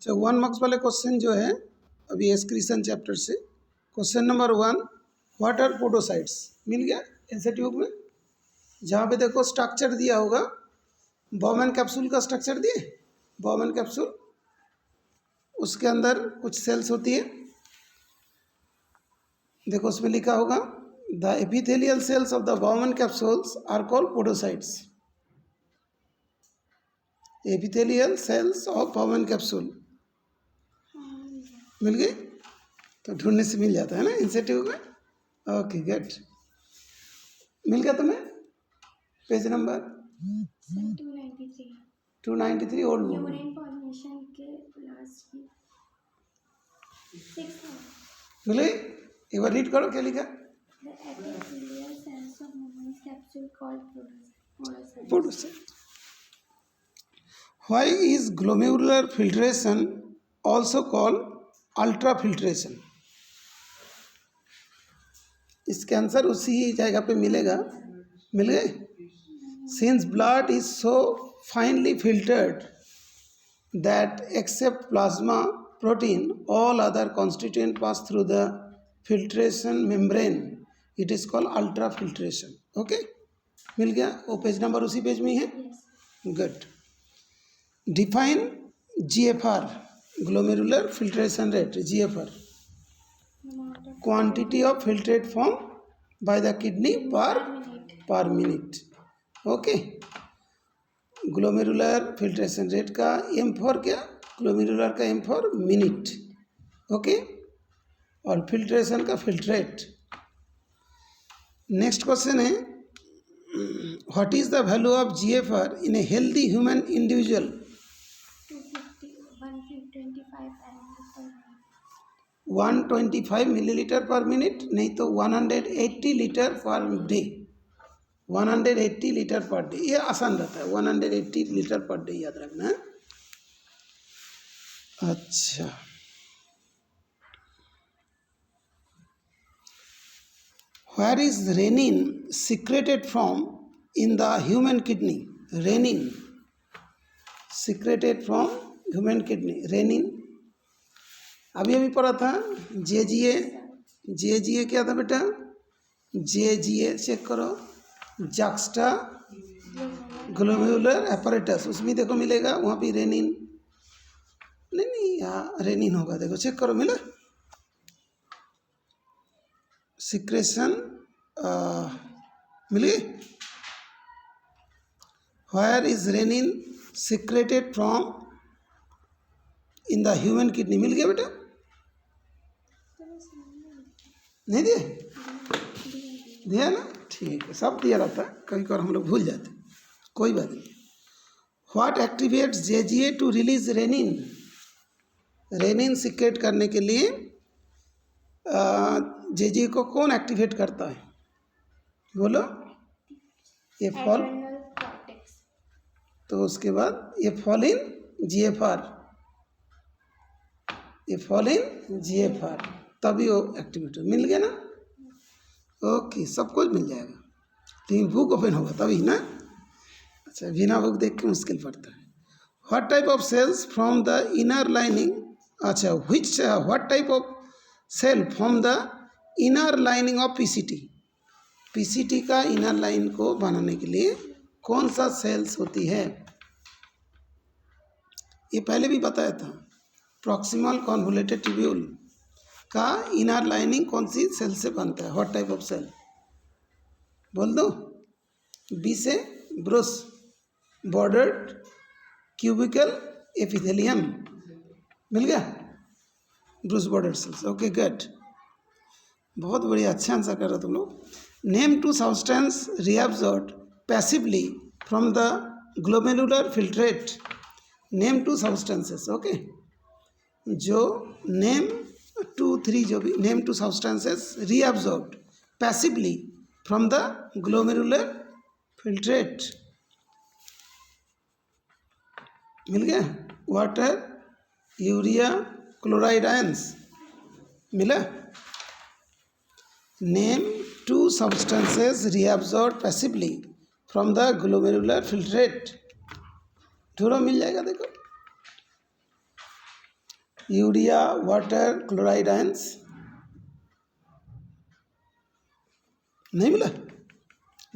अच्छा 1 मार्क्स वाले क्वेश्चन जो है अभी एक्सक्रीशन चैप्टर से question number 1 what are podocytes मिल गया एमसीक्यू में। जहाँ पे देखो स्ट्रक्चर दिया होगा बॉमन कैप्सूल का स्ट्रक्चर दिए बॉमन कैप्सूल उसके अंदर कुछ सेल्स होती है। देखो उसमें लिखा होगा the epithelial cells of the Bowman capsules are called podocytes. Epithelial cells of Bowman capsule मिल गई तो ढूंढने से मिल जाता है ना इंसेटिव में। ओके गुड मिल गया तुम्हें पेज नंबर 293 ओल्ड बुक मिल गई। एक बार रीड करो क्या लिखा podocyte. Why is glomerular filtration also called ultrafiltration? इसका आंसर उसी जगह पे मिलेगा मिल गए। Since blood is so finely filtered that except plasma protein all other constituents pass through the filtration membrane it is called ultrafiltration. Okay मिल गया वो page number उसी पेज में है। Good define GFR glomerular filtration rate GFR quantity of filtrate form by the kidney per minute। Okay glomerular filtration rate का M for क्या glomerular का M for minute. Okay और फिल्ट्रेशन का filtrate. Next question है what is the value of GFR in a healthy human individual. 125 millilitre पर minute नहीं तो 180 litre per day 180 litre per day ये आसान रहता है 180 लीटर पर डे याद रखना है। अच्छा where is renin secreted from in the human kidney। renin secreted from human kidney renin अभी अभी पढ़ा था जे क्या था बेटा जे चेक करो जक्स्टा ग्लोमेरुलर एपरेटस उसमें देखो मिलेगा वहाँ पे रेनिन नहीं यहाँ रेनिन होगा देखो चेक करो मिला सिक्रेशन मिली। Where is renin secreted from in the human kidney मिल गया बेटा नहीं दिया ना ठीक है सब दिया रहता है कभी कभार हम लोग भूल जाते कोई बात नहीं। What activates JGA to release renin renin secrete करने के लिए JGA को कौन एक्टिवेट करता है बोलो ये फॉल तो उसके बाद ये फॉल इन GFR ये फॉल इन GFR तभी वो एक्टिवेट मिल गया ना। ओके सब कुछ मिल जाएगा तीन बुक ओपन होगा तभी ना। अच्छा बिना बुक देख के मुश्किल पड़ता है। What type of cells from the inner lining अच्छा what type of cell from the inner lining of PCT का इनर लाइन को बनाने के लिए कौन सा सेल्स होती है ये पहले भी बताया था। प्रॉक्सिमल कॉन्वोल्यूटेड ट्यूब्यूल का इनर लाइनिंग कौन सी सेल से बनता है व्हाट टाइप ऑफ सेल बोल दो B से ब्रूस बॉर्डर्ड क्यूबिकल एपिथेलियम मिल गया brush bordered cells. Okay good बहुत बढ़िया अच्छा आंसर कर रहे हो तुम लोग। Name two substance reabsorbed passively from the glomerular filtrate name two substances. Okay जो नेम 2 3 जो भी name two substances reabsorbed passively from the glomerular filtrate मिल गया। वाटर यूरिया क्लोराइड आयंस मिला। Name 2 substances reabsorbed passively from the glomerular filtrate ढूंढो मिल जाएगा देखो urea, water, chloride ions नहीं मिला,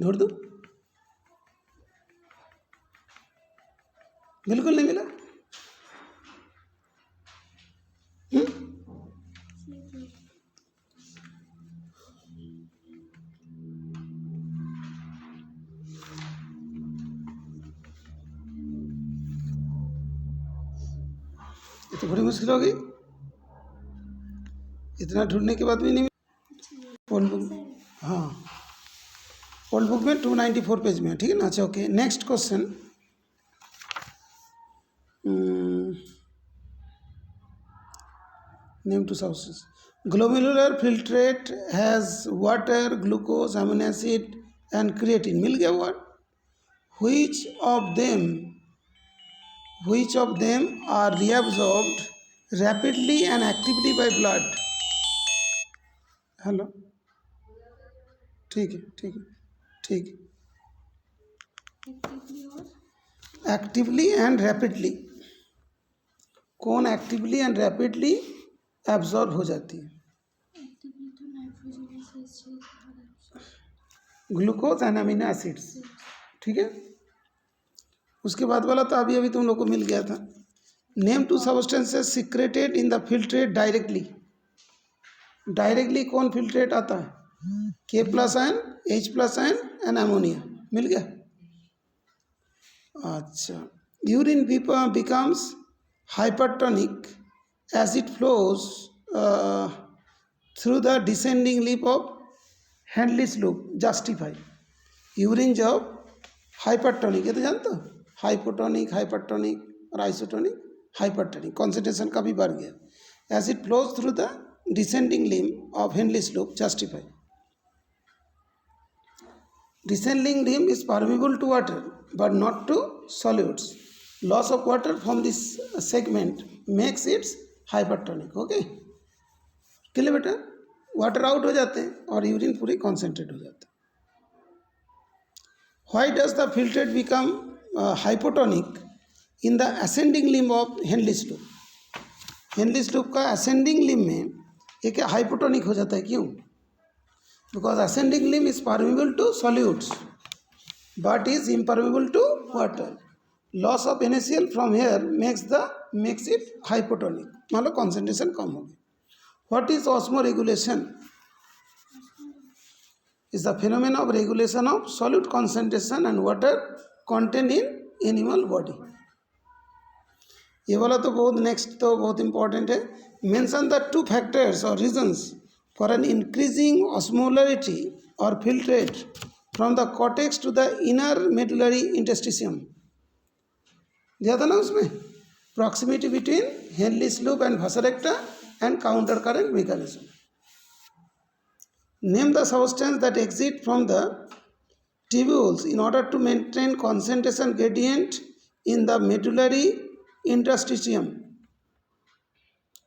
ढूंढ दो, बिल्कुल नहीं मिला। ये तो बड़ी मुश्किल हो गई, इतना ढूंढने के बाद भी नहीं मिला। ओल्ड बुक, हाँ ओल्ड बुक में 294 पेज में, ठीक है ना। अच्छा okay, next question. Name two substances. Glomerular filtrate has water, glucose, amino acid and creatine. मिल गया what? Which of them are reabsorbed rapidly and actively by blood? Hello, ठीक है ठीक है ठीक है। एक्टिवली एंड रैपिडली, कौन एक्टिवली एंड रैपिडली एब्जॉर्ब हो जाती है? ग्लूकोज एंड अमीनो एसिड्स, ठीक है। उसके बाद वाला तो अभी अभी तुम लोग को मिल गया था। Name two substances secreted in the filtrate directly. Directly कौन फिल्ट्रेट आता है? K+ ion, H+ ion and ammonia, मिल गया। अच्छा, urine becomes hypertonic as it flows through the descending lip of Henle's loop. Justify. Urine जब hypertonic, ये तो जानते हो, हाइपोटोनिक, हाइपरटोनिक और आइसोटोनिक, हाइपरटोनिक, कॉन्सेंट्रेशन काफ़ी बढ़ गया। As it flows through the descending limb of Henle's loop, justify. Descending limb is permeable to water but not to solutes. Loss of water from this segment makes it hypertonic. Okay, clear बेटा? Water out हो जाते हैं और urine पूरी concentrate हो जाता है। Why does the filtrate become hypotonic in the ascending limb of Henle's loop? Henle's loop का ascending limb में ये क्या हाइपोटोनिक हो जाता है, क्यों? Because ascending limb is permeable to solutes but is impermeable to water. Loss of NaCl from here makes it hypotonic, मतलब concentration कम हो गई। What is osmoregulation? Is the phenomenon of regulation of solute concentration and water content in animal body. ये वाला तो बहुत next तो बहुत important है। Mention the 2 factors or reasons for an increasing osmolarity or filtrate from the cortex to the inner medullary interstitium. दिया था ना उसमें, proximity between Henle's loop and vasa recta and counter current mechanism. Name the substance that exit from the tubules in order to maintain concentration gradient in the medullary interstitium.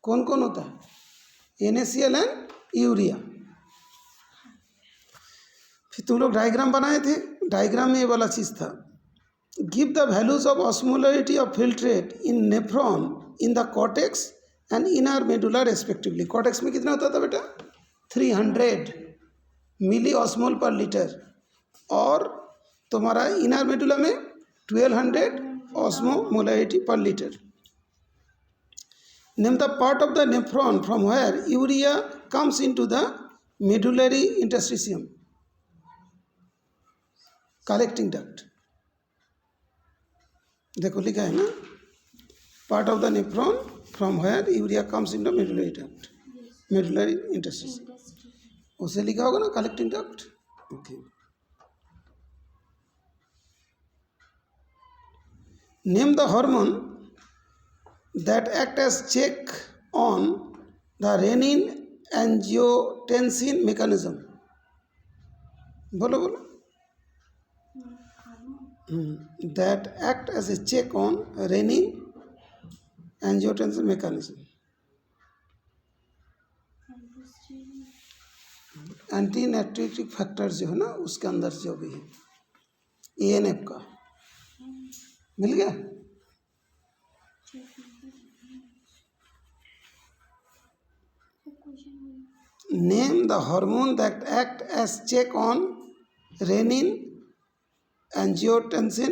कौन कौन होता है? NaCl and urea. फिर तुम लोग diagram बनाए थे, diagram में ये वाला चीज़ था। Give the values of osmolarity of filtrate in nephron in the cortex and inner medulla respectively. Cortex में कितना होता था बेटा? 300 मिली ऑस्मोल पर लीटर, और तुम्हारा इनर मेडुला में 1200 ऑस्मोमोलरिटी पर litre. Name the part of the nephron from where urea comes into the medullary interstitium. Collecting duct. देखो लिखा है ना, part of the nephron from where urea comes into medullary duct, medullary interstitium. उसे लिखा होगा ना collecting duct. Okay. Name the hormone that act as check on the renin angiotensin mechanism. बोलो बोलो। That act as a check on renin angiotensin mechanism. Anti natriuretic factor जो है ना, उसके अंदर जो भी है, ANF का मिल गया। Name the hormone that act as check on renin angiotensin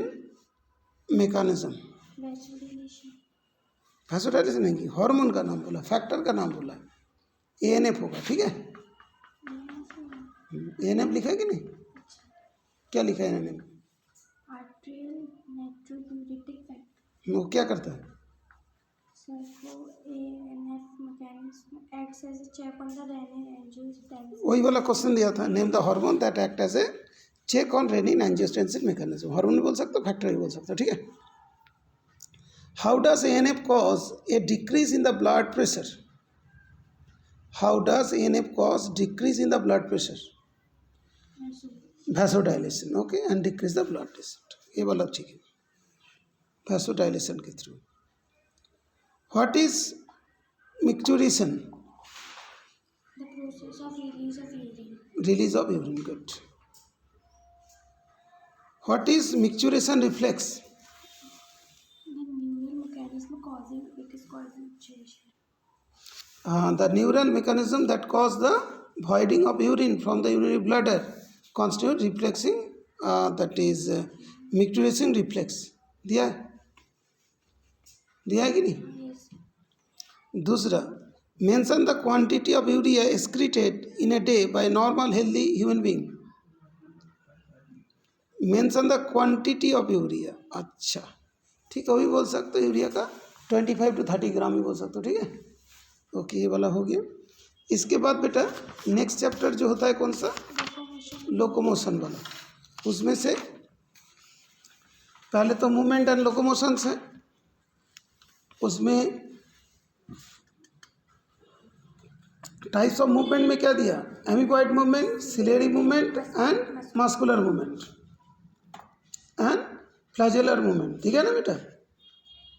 mechanism. Vasodilation नहीं, हार्मोन का नाम बोला, फैक्टर का नाम बोला, ANF होगा, ठीक है। ANF लिखा है कि नहीं? क्या लिखा है ANF? वो क्या करता है? वही वाला क्वेश्चन दिया था, name the hormone that act as a check on renin angiotensin mechanism. Hormone बोल सकते हो, फैक्टर भी बोल सकते हो, ठीक है। How does ANF cause A decrease in the blood pressure? How does ANF cause decrease in the blood pressure? Vasodilation, okay, and decrease the blood pressure, ये वाला ठीक है, वैसोडाइलेशन के through. What is micturition? The process of release of urine. Release of urine, good. What is micturition reflex? The neural mechanism causing it is called micturition. The neural mechanism that cause the voiding of urine from the urinary bladder constitute reflexing, that is micturition reflex. दिया है कि नहीं? Yes. दूसरा, mention the quantity of urea excreted in a day by normal healthy human being. Mention the quantity of urea. अच्छा, ठीक है, वही बोल सकते हो, यूरिया का 25 to 30 ग्राम ही बोल सकते हो, ठीक है। ओके, ये वाला हो गया। इसके बाद बेटा नेक्स्ट चैप्टर जो होता है कौन सा? लोकोमोशन वाला। उसमें से पहले तो मूवमेंट एंड लोकोमोशंस है, उसमें टाइप्स ऑफ मूवमेंट में क्या दिया? Amoeboid movement, ciliary movement and muscular movement and flagellar movement, ठीक है ना बेटा?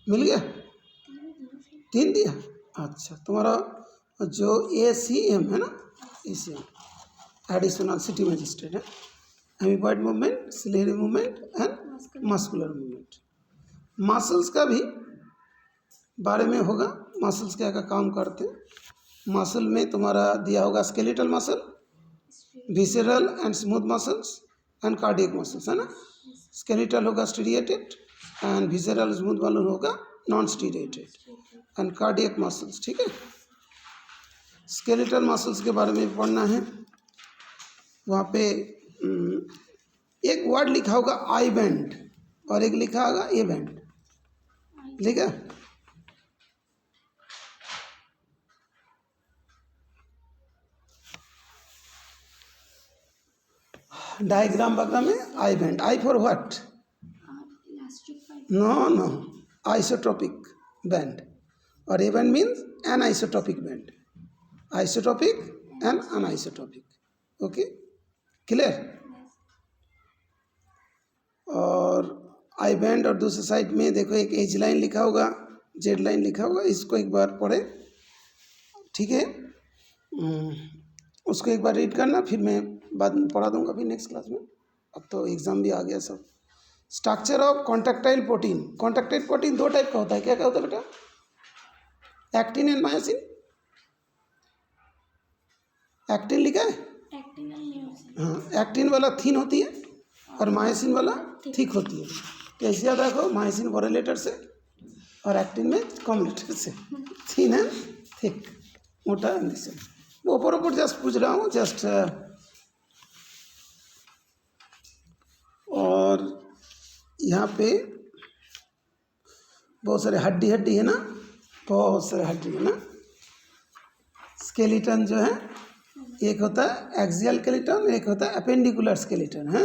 मिल गया? 3 दिया। अच्छा, तुम्हारा जो ACM है ना, ACM एडिशनल सिटी मजिस्ट्रेट है, amoeboid movement, ciliary movement and muscular movement. Muscles का भी बारे में होगा, मसल्स क्या क्या काम करते हैं। मसल में तुम्हारा दिया होगा skeletal muscle, visceral and smooth muscles and cardiac muscles, है ना। स्केलेटल होगा स्टीरिएटेड एंड विसरल स्मूथ वाला होगा नॉन स्टीरिएटेड एंड कार्डियक मसल्स, ठीक है। स्केलेटल मसल्स के बारे में पढ़ना है। वहाँ पे एक वर्ड लिखा होगा आई बैंड और एक लिखा होगा ए बैंड, लिखा? डायग्राम वगैरह में I band, I for what? No, isotropic band, और A band means an isotropic band, isotropic and anisotropic, okay, clear. और आई बैंड और दूसरे साइड में देखो एक एज लाइन लिखा होगा, जेड लाइन लिखा होगा, इसको एक बार पढ़े, ठीक है। उसको एक बार रीड करना, फिर मैं बाद में पढ़ा दूंगा फिर नेक्स्ट क्लास में। अब तो एग्जाम भी आ गया सब। Structure of contractile protein. Contractile protein 2 type का होता है, क्या क्या होता है बेटा? Actin and myosin. एक्टिन लिखा है? हाँ, एक्टिन वाला थिन होती है और मायोसिन वाला थिक होती है। कैसे याद रखो? मायोसिन बड़े लेटर से और एक्टिन में कम लेटर से, थिन एंड थिक, मोटा एंड दिस। ऊपर जस्ट पूछ रहा हूँ, जस्ट। और यहाँ पे बहुत सारे हड्डी है ना, बहुत सारे हड्डी है ना। स्केलेटन जो है, एक होता है एक्सियल स्केलेटन, एक होता है अपेंडिकुलर स्केलेटन, है।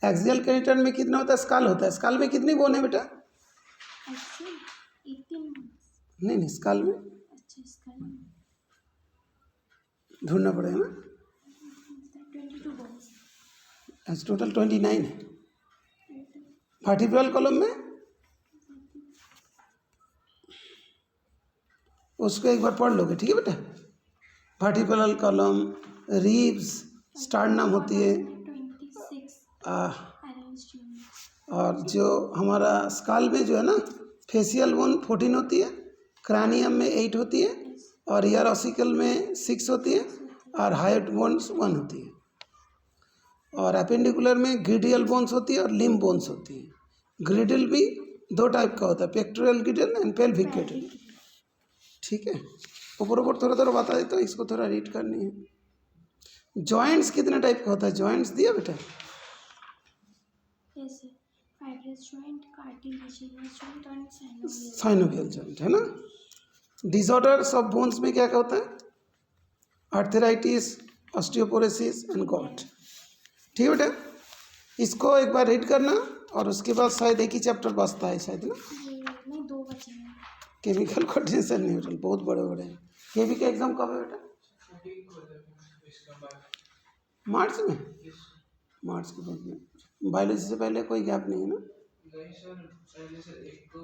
एक्सियल स्केलेटन में कितना होता है? स्काल होता है। स्काल में कितनी बोन है बेटा? नहीं, स्काल में ढूंढना पड़ेगा ना। टोटल 29 है। वर्टिब्रल कॉलम में उसको एक बार पढ़ लोगे, ठीक है बेटा। वर्टिब्रल कॉलम, रिब्स, स्टार्नम होती है, और जो हमारा स्काल में जो है ना, फेशियल बोन 14 होती है, क्रानियम में 8 होती है, और ईयर ऑसिकल में 6 होती है और हाइट बोन्स 1 होती है। और अपेंडिकुलर में ग्रिडियल बोन्स होती है और लिम्ब बोन्स होती है। ग्रिडल भी 2 टाइप का होता है, पेक्टोरल ग्रिडल एंड पेल्विक ग्रिडल। ठीक है, ऊपर ऊपर थोड़ा थोड़ा बता देता हूँ, इसको थोड़ा रीड करनी है। जॉइंट्स कितने टाइप का होता है? जॉइंट्स दिया बेटा? जैसे फाइब्रस जॉइंट, कार्टिलेजिनस जॉइंट और साइनोवियल। साइनोवियल जॉइंट है ना। डिसऑर्डर्स ऑफ बोन्स में क्या क्या होता है? Arthritis, osteoporosis and got. ठीक है बेटा, इसको एक बार रीड करना और उसके बाद शायद एक ही चैप्टर बचता है शायद ना। ये नहीं, 2 बचे हैं। केमिकल कोऑर्डिनेशन न्यूट्रल बहुत बड़े बड़े हैं। केवी का एग्जाम कब है बेटा? मार्च में? मार्च के बाद में। बायोलॉजी से पहले कोई गैप नहीं है ना? नहीं सर, पहले सर एक तो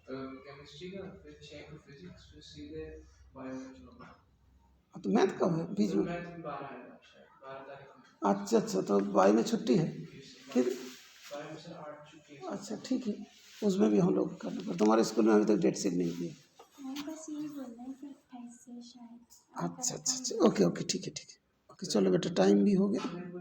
केमिस्ट्री का, फिर 6 को फिजिक्स, फिर सीधे बायो में चलो। तो मैथ कब है बीच में? मैथ 12 है शायद, 12 तारीख को। अच्छा अच्छा, तो बायो में छुट्टी है फिर? बायो में सर 8 छुट्टी है। अच्छा ठीक है, उसमें भी हम लोग करना पड़ता। तुम्हारे स्कूल में अभी तक डेट सीट नहीं दी? मैंने बस यही बोलना है कि 28 से शायद। अच्छा अच्छा अच्छा, ओके ओके, ठीक है ठीक है, ओके चलो बेटा, टाइम भी हो गया।